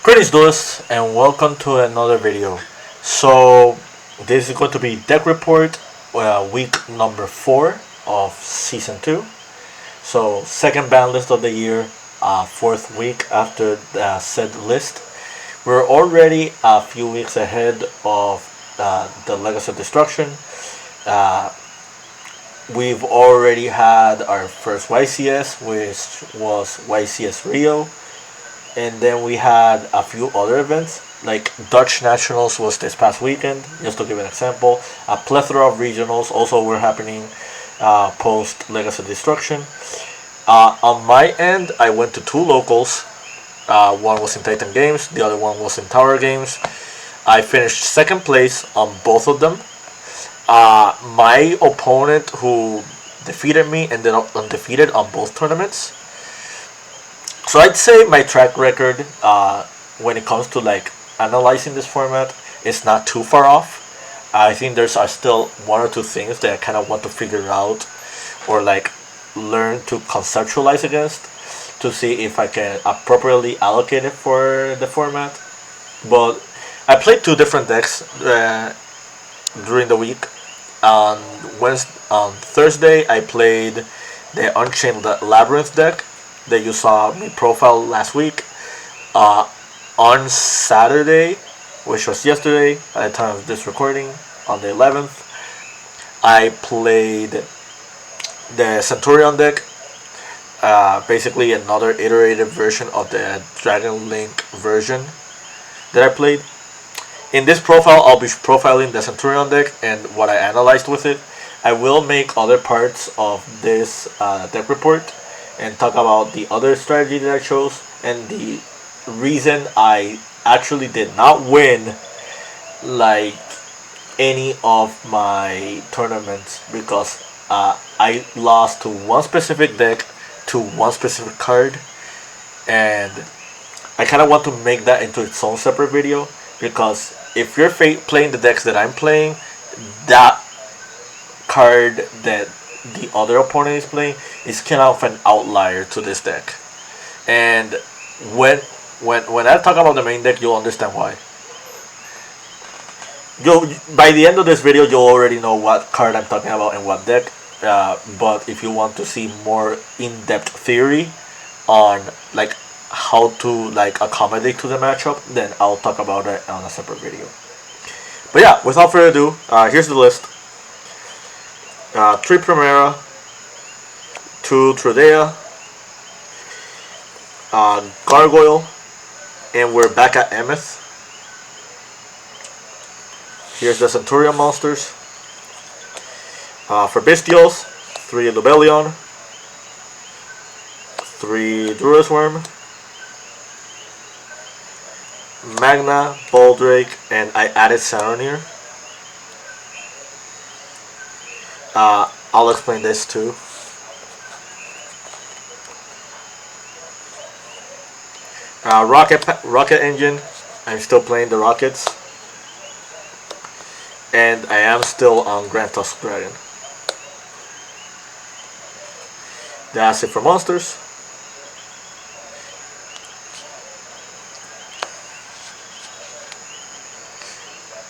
Greetings, Lewis, and welcome to another video. So, this is going to be deck report, week number 4 of season 2. So, second ban list of the year, fourth week after said list. We're already a few weeks ahead of the Legacy of Destruction. Uh, we've already had our first YCS, which was YCS Rio, and then we had a few other events like Dutch Nationals was this past weekend, just to give an example. A plethora of regionals also were happening post Legacy Destruction. On my end, I went to two locals. One was in Titan Games, the other one was in Tower Games. I finished second place on both of them. My opponent who defeated me ended up undefeated on both tournaments. So I'd say my track record when it comes to like analyzing this format is not too far off. I think there's still one or two things that I kind of want to figure out or like learn to conceptualize against to see if I can appropriately allocate it for the format. But I played two different decks during the week. On Thursday, I played the Unchained Labyrinth deck that you saw me profile last week. On Saturday, which was yesterday at the time of this recording, on the 11th, I played the Centur-ion deck. Basically, another iterated version of the Dragon Link version that I played. In this profile, I'll be profiling the Centur-ion deck and what I analyzed with it. I will make other parts of this deck report and talk about the other strategy that I chose and the reason I actually did not win like any of my tournaments, because I lost to one specific deck, to one specific card, and I kind of want to make that into its own separate video, because if you're playing the decks that I'm playing, that card that the other opponent is playing is kind of an outlier to this deck. And when I talk about the main deck, you'll understand why. By the end of this video, you'll already know what card I'm talking about and what deck. But if you want to see more in-depth theory on like how to like accommodate to the matchup, then I'll talk about it on a separate video. But yeah, without further ado, here's the list. 3 Primera, 2 Trodea, Gargoyle, and we're back at Emeth. Here's the Centur-ion monsters. For Bystials, 3 Lobelion, 3 Druisworm, Magna, Baldrake, and I added Saronir. I'll explain this too. Rocket engine. I'm still playing the Rockets, and I am still on Grand Tusk Dragon. That's it for monsters.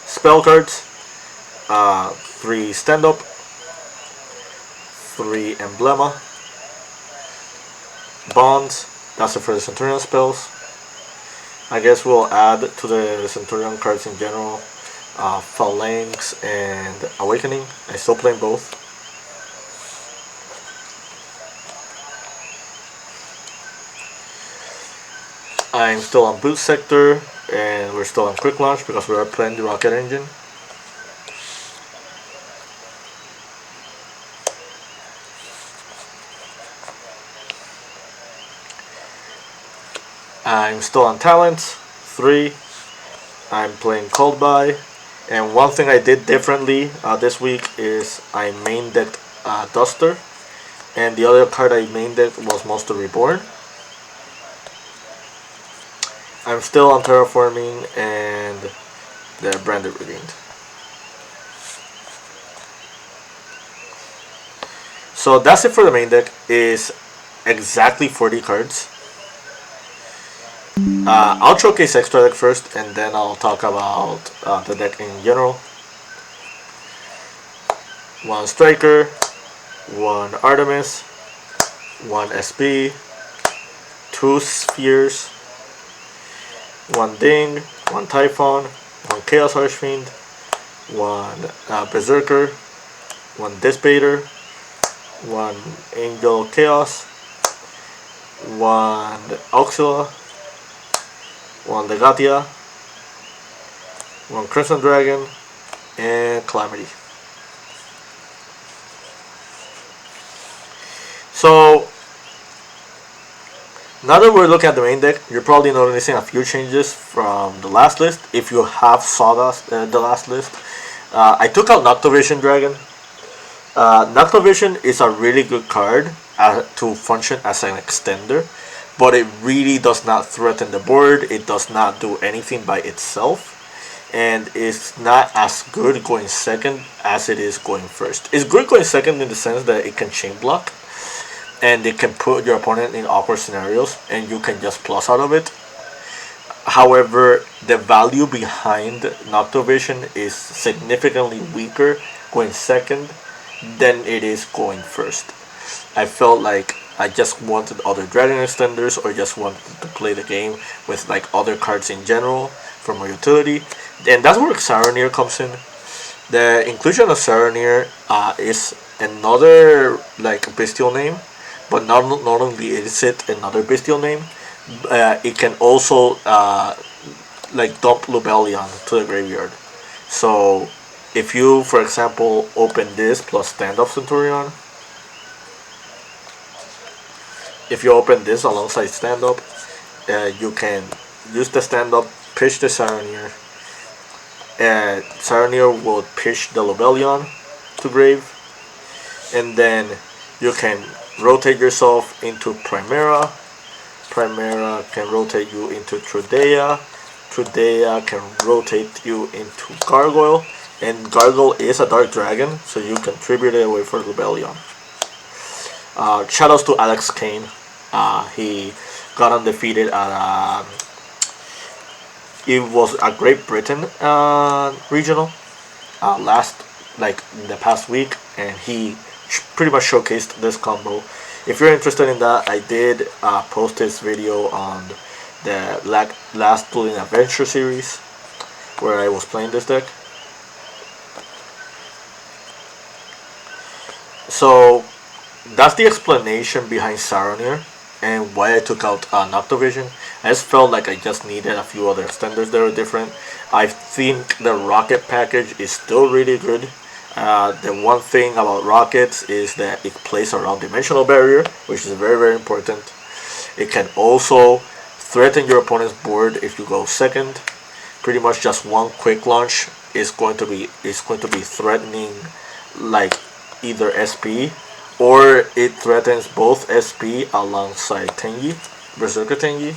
Spell cards. 3 stand up. 3 Emblema. Bonds, that's it for the Centur-ion spells. I guess we'll add to the Centur-ion cards in general Phalanx and Awakening. I still play both. I'm still on Boot Sector, and we're still on Quick Launch because we are playing the Rocket engine. I'm still on Talents 3. I'm playing Cold Buy, and one thing I did differently this week is I main decked Duster, and the other card I main decked was Monster Reborn. I'm still on Terraforming and the Branded Redeemed. So that's it for the main deck. Is exactly 40 cards. I'll showcase extra deck first, and then I'll talk about the deck in general. One Striker, one Artemis, one SP, two Spheres, one Ding, one Typhon, one Chaos Archfiend, one Berserker, one Dispater, one Angel Chaos, one Auxila, one Legatia, one Crimson Dragon, and Calamity. So now that we're looking at the main deck, you're probably noticing a few changes from the last list. If you have saw the last list, I took out Noctovision Dragon. Noctovision is a really good card to function as an extender, but it really does not threaten the board. It does not do anything by itself, and it's not as good going second as it is going first. It's good going second in the sense that it can chain block, and it can put your opponent in awkward scenarios, and you can just plus out of it. However, the value behind Noctovision is significantly weaker going second than it is going first. I felt like I just wanted other Dragon extenders, or just wanted to play the game with like other cards in general for more utility, and that's where Saronir comes in. The inclusion of Saronir is another like bestial name, but not only is it another bestial name, it can also like dump Lubellion to the graveyard. So if you, for example, open this plus stand-up Centur-ion, if you open this alongside stand-up, you can use the stand-up, pitch the Saronir, and Saronir will pitch the Lubellion to grave, and then you can rotate yourself into Primera. Primera can rotate you into Trudea. Trudea can rotate you into Gargoyle, and Gargoyle is a Dark Dragon, so you can tribute it away for Lubellion. Shoutouts to Alex Kane. He got undefeated at it was a Great Britain regional last, like in the past week, and he pretty much showcased this combo. If you're interested in that, I did post this video on the last Dueling Adventure series where I was playing this deck. So that's the explanation behind Saronir and why I took out Noctovision. I just felt like I just needed a few other extenders that are different. I think the Rocket package is still really good. The one thing about Rockets is that it plays around Dimensional Barrier, which is very, very important. It can also threaten your opponent's board if you go second. Pretty much just one quick launch is going to be threatening like either SP, or it threatens both SP alongside Tenyi, Berserker Tenyi.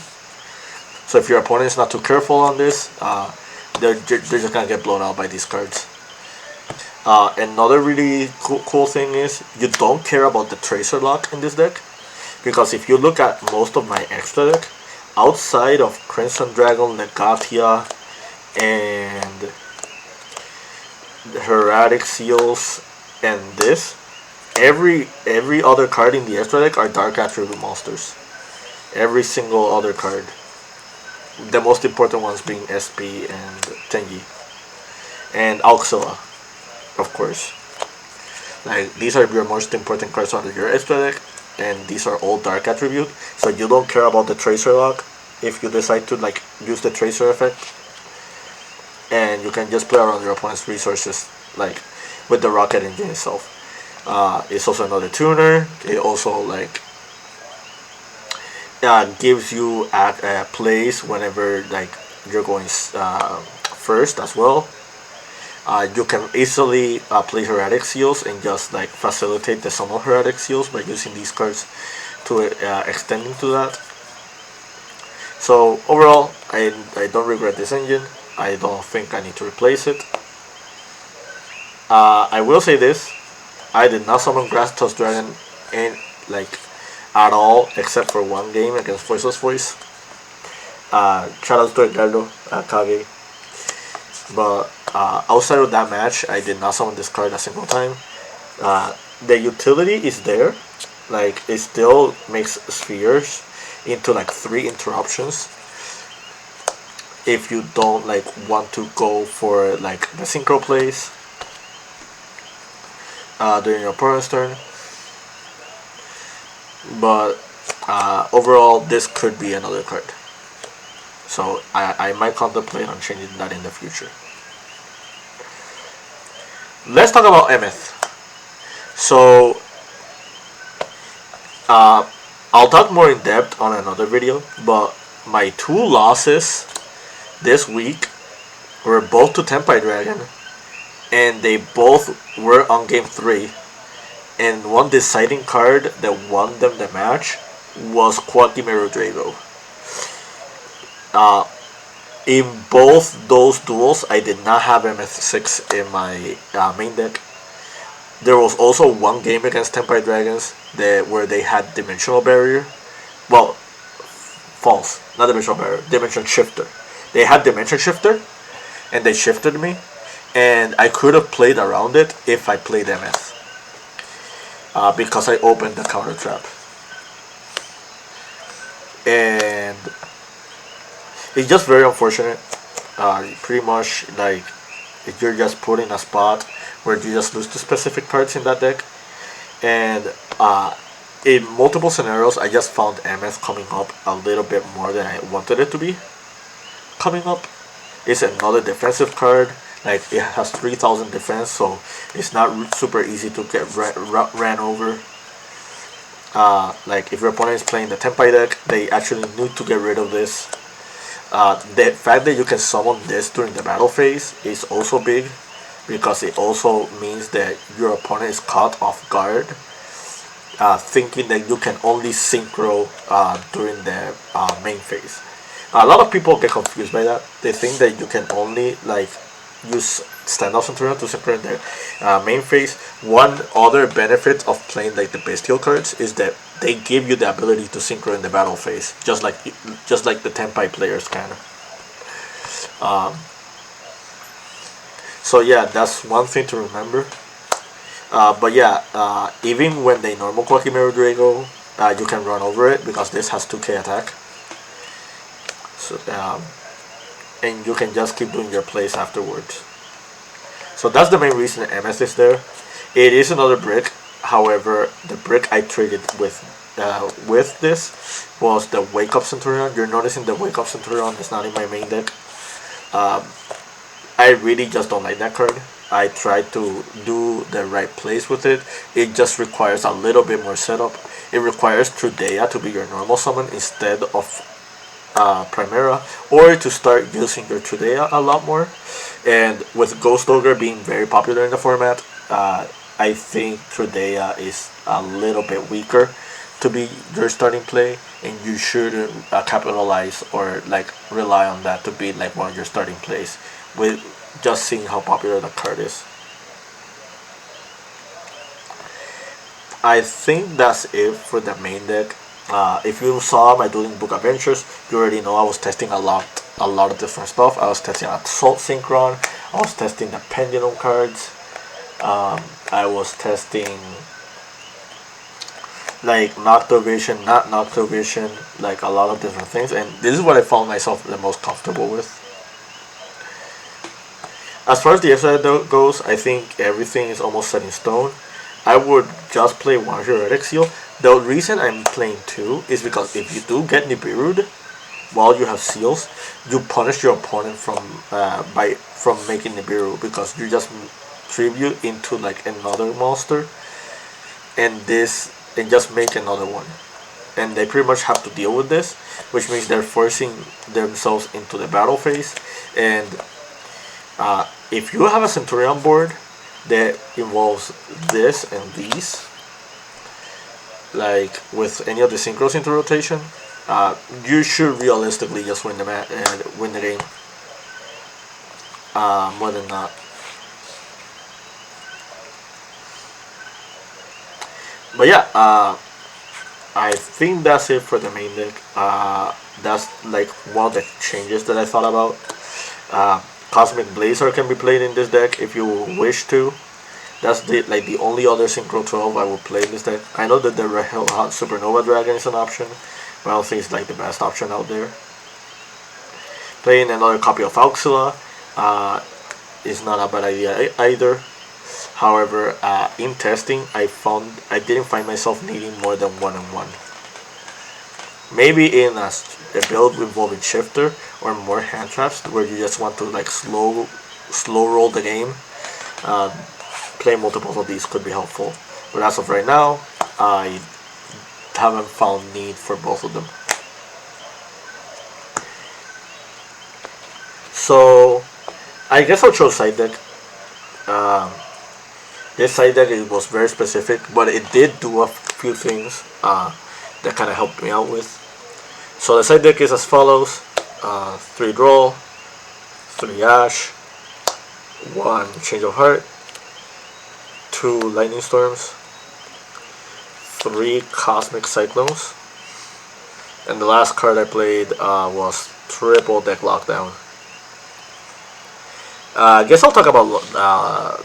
So if your opponent is not too careful on this, they're just gonna get blown out by these cards. Another really cool thing is you don't care about the Tracer Lock in this deck, because if you look at most of my extra deck, outside of Crimson Dragon, Legatia, and Heraldic Seals, and this, every other card in the extra deck are Dark Attribute monsters. Every single other card. The most important ones being SP and Tenyi. And Auxila, of course. Like, these are your most important cards out of your extra deck, and these are all Dark Attribute, so you don't care about the Tracer Lock if you decide to like use the Tracer effect, and you can just play around your opponent's resources like with the Rocket engine itself. It's also another tuner. It also like gives you plays whenever like you're going first as well. You can easily play Heraldic Seals and just like facilitate the summon Heraldic Seals by using these cards to extend into that. So overall, I don't regret this engine. I don't think I need to replace it. I will say this: I did not summon Grass-Tossed Dragon in like at all, except for one game against Voiceless Voice. Shout out to Edgardo Kage. But outside of that match, I did not summon this card a single time. The utility is there. Like, it still makes spheres into like 3 interruptions if you don't like want to go for like the synchro plays during your opponent's turn. But overall, this could be another card. So I might contemplate on changing that in the future. Let's talk about Emeth. So I'll talk more in depth on another video, but my 2 losses this week were both to Tenpai Dragon, and they both were on game 3. And one deciding card that won them the match was Koaki Meiru Dragon. In both those duels, I did not have Emeth 6 in my main deck. There was also one game against Tenpai Dragons where they had Dimensional Barrier. Well, false. Not Dimensional Barrier. Dimension Shifter. They had Dimension Shifter, and they shifted me. And I could have played around it if I played Emeth. Because I opened the counter trap. And it's just very unfortunate. Pretty much, like, if you're just put in a spot where you just lose to specific cards in that deck. And in multiple scenarios, I just found Emeth coming up a little bit more than I wanted it to be coming up. It's another defensive card. Like, it has 3,000 defense, so it's not super easy to get ran over. Like, if your opponent is playing the Tenpai deck, they actually need to get rid of this. The fact that you can summon this during the battle phase is also big, because it also means that your opponent is caught off guard, thinking that you can only synchro during the main phase. A lot of people get confused by that. They think that you can only like use standoff Centur-ion to synchro in the main phase. One other benefit of playing like the Bystial cards is that they give you the ability to synchro in the battle phase, just like the Tenpai players can. So yeah, that's one thing to remember. But yeah, even when they normal Koaki Meiru Dragon, you can run over it because this has 2k attack. So and you can just keep doing your plays afterwards. So that's the main reason Emeth is there. It is another brick. However, the brick I traded with this was the Wake Up Centur-ion. You're noticing the Wake Up Centur-ion is not in my main deck. I really just don't like that card. I tried to do the right plays with it. It just requires a little bit more setup. It requires Trudea to be your normal summon instead of Primera, or to start using your Trudea a lot more. And with Ghost Ogre being very popular in the format, I think Trudea is a little bit weaker to be your starting play, and you should capitalize or like rely on that to be like one of your starting plays, with just seeing how popular the card is. I think that's it for the main deck. If you saw my Dueling Book Adventures, you already know I was testing a lot of different stuff. I was testing Assault Synchron, I was testing the Pendulum cards, I was testing like Noctovision, not Noctovision, like a lot of different things, and this is what I found myself the most comfortable with. As far as the extra goes, I think everything is almost set in stone. I would just play one Heretic Seal. The reason I'm playing 2 is because if you do get Nibiru'd while you have seals, you punish your opponent from making Nibiru, because you just tribute into like another monster, and just make another one, and they pretty much have to deal with this, which means they're forcing themselves into the battle phase. And if you have a Centur-ion board that involves this and these, like with any of the synchros into rotation, you should realistically just win the game more than not. But yeah, I think that's it for the main deck. That's like one of the changes that I thought about. Cosmic Blazer can be played in this deck if you wish to. That's the only other Synchro 12 I would play in this deck. I know that the Red Hot Supernova Dragon is an option, but I don't think it's like the best option out there. Playing another copy of Auxila is not a bad idea either. However, in testing, I didn't find myself needing more than 1-1. Maybe in a build involving shifter or more hand traps, where you just want to like slow roll the game. Play multiples of these could be helpful, but as of right now, I haven't found need for both of them. So I guess I'll choose side deck. This side deck, it was very specific, but it did do a few things that kind of helped me out with. So the side deck is as follows: 3 draw, 3 ash, 1 change of heart, 2 lightning storms, 3 cosmic cyclones, and the last card I played was triple deck lockdown. I guess I'll talk about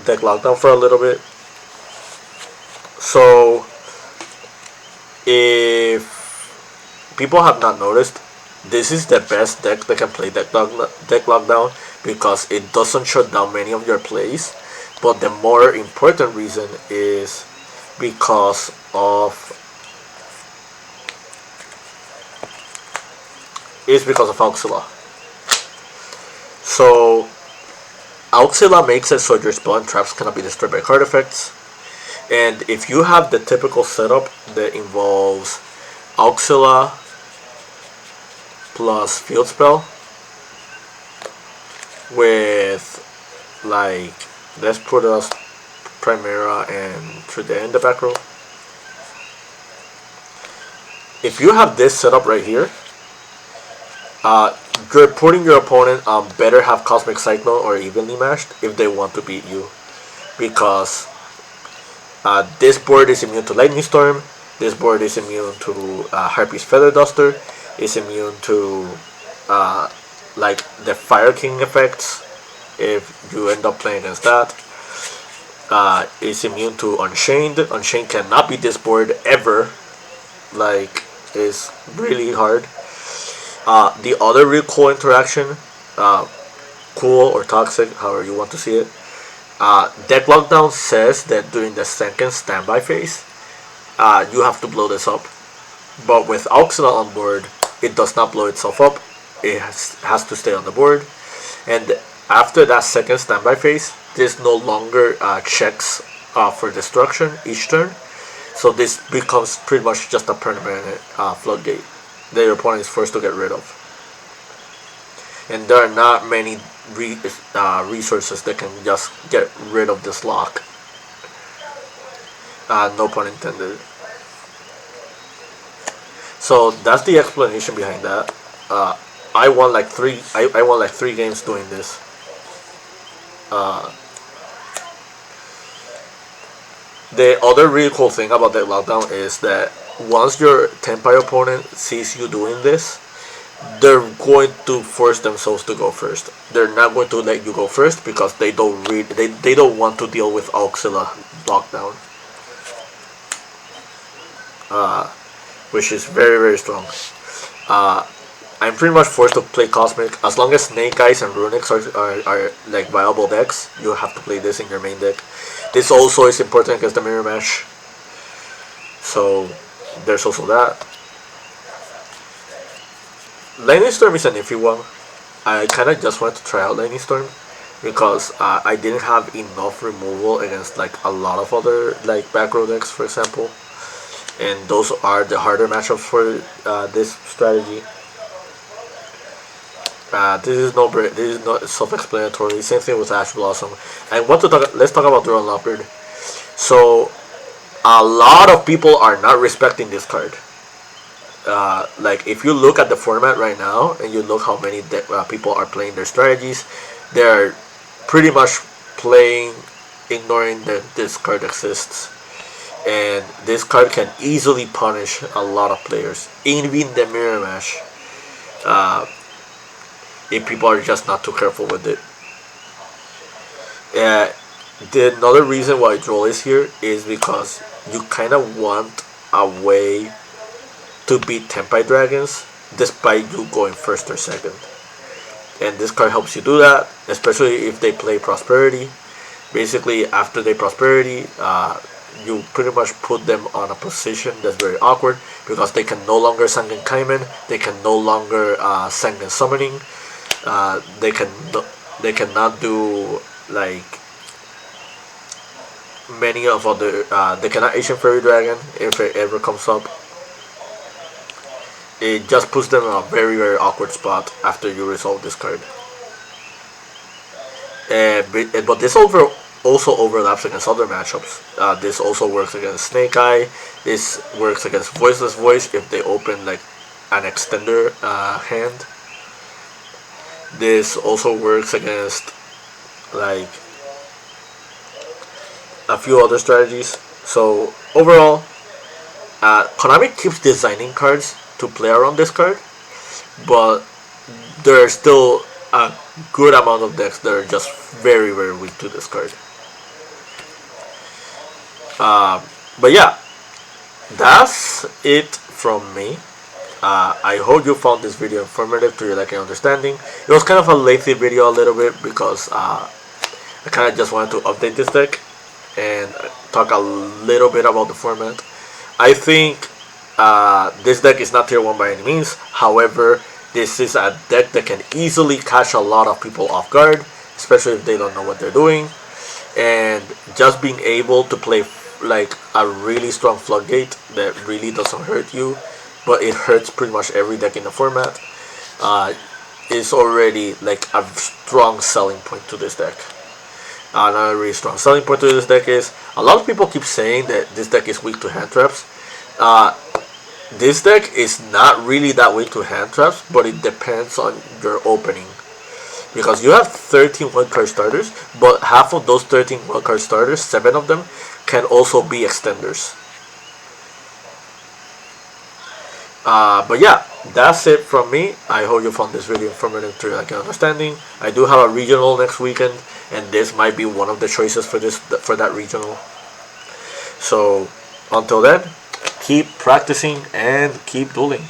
deck lockdown for a little bit. So, if people have not noticed, this is the best deck that can play deck lockdown because it doesn't shut down many of your plays. But the more important reason is because of Auxila. So Auxila makes it so your spell and traps cannot be destroyed by card effects. And if you have the typical setup that involves Auxila plus field spell with, like, let's put us Primera and Trude in the back row. If you have this setup right here, you're putting your opponent better have Cosmic Cyclone or Evenly Matched if they want to beat you, because this board is immune to Lightning Storm, this board is immune to Harpy's Feather Duster, is immune to like the Fire King effects if you end up playing against that. Is immune to Unchained. Unchained cannot beat this board ever. Like, it's really hard. The other real cool interaction, cool or toxic, however you want to see it, deck lockdown says that during the second standby phase, you have to blow this up. But with Auxila on board, it does not blow itself up. It has to stay on the board. And after that second standby phase, this no longer checks for destruction each turn. So this becomes pretty much just a permanent floodgate that your opponent is forced to get rid of. And there are not many resources that can just get rid of this lock. No pun intended. So that's the explanation behind that. I won like three. I won like 3 games doing this. The other really cool thing about deck lockdown is that once your Tenpai opponent sees you doing this, they're going to force themselves to go first. They're not going to let you go first because they don't they don't want to deal with Auxila lockdown, which is very, very strong. I'm pretty much forced to play Cosmic. As long as Snake Eyes and Runics are like viable decks, you have to play this in your main deck. This also is important against the mirror match, so there's also that. Lightning Storm is an iffy one. I kind of just wanted to try out Lightning Storm because I didn't have enough removal against like a lot of other like back row decks, for example, and those are the harder matchups for this strategy. This is not self-explanatory. Same thing with Ash Blossom. Let's talk about Duran Leopard. So, a lot of people are not respecting this card. Like, if you look at the format right now and you look how many people are playing their strategies, they're pretty much playing ignoring that this card exists. and this card can easily punish a lot of players, even the mirror match, if people are just not too careful with it. The another reason why Droll is here is because you kind of want a way to beat Tenpai Dragons despite you going first or second. And this card helps you do that, especially if they play Prosperity. Basically, after they Prosperity, you pretty much put them on a position that's very awkward because they can no longer Sangen Kaimen, they can no longer Sangen Summoning, they cannot do like many of other. They cannot Asian Fairy Dragon if it ever comes up. It just puts them in a very very awkward spot after you resolve this card. But this also overlaps against other matchups. This also works against Snake Eye. This works against Voiceless Voice if they open like an extender hand. This also works against like a few other strategies. So overall, Konami keeps designing cards to play around this card, but there are still a good amount of decks that are just very very weak to this card. But yeah, that's it from me. I hope you found this video informative to your liking and understanding. It was kind of a lengthy video a little bit because I kind of just wanted to update this deck and talk a little bit about the format. I think this deck is not tier 1 by any means. However, this is a deck that can easily catch a lot of people off guard, especially if they don't know what they're doing. And just being able to play like a really strong floodgate that really doesn't hurt you, but it hurts pretty much every deck in the format, is already like a strong selling point to this deck. Another really strong selling point to this deck is a lot of people keep saying that this deck is weak to hand traps. This deck is not really that weak to hand traps, but it depends on your opening. Because you have 13 1-card starters, but half of those 13 1-card starters, 7 of them, can also be extenders. But yeah, that's it from me. I hope you found this video informative to your liking and understanding. I do have a regional next weekend, and this might be one of the choices for that regional. So until then, keep practicing and keep dueling.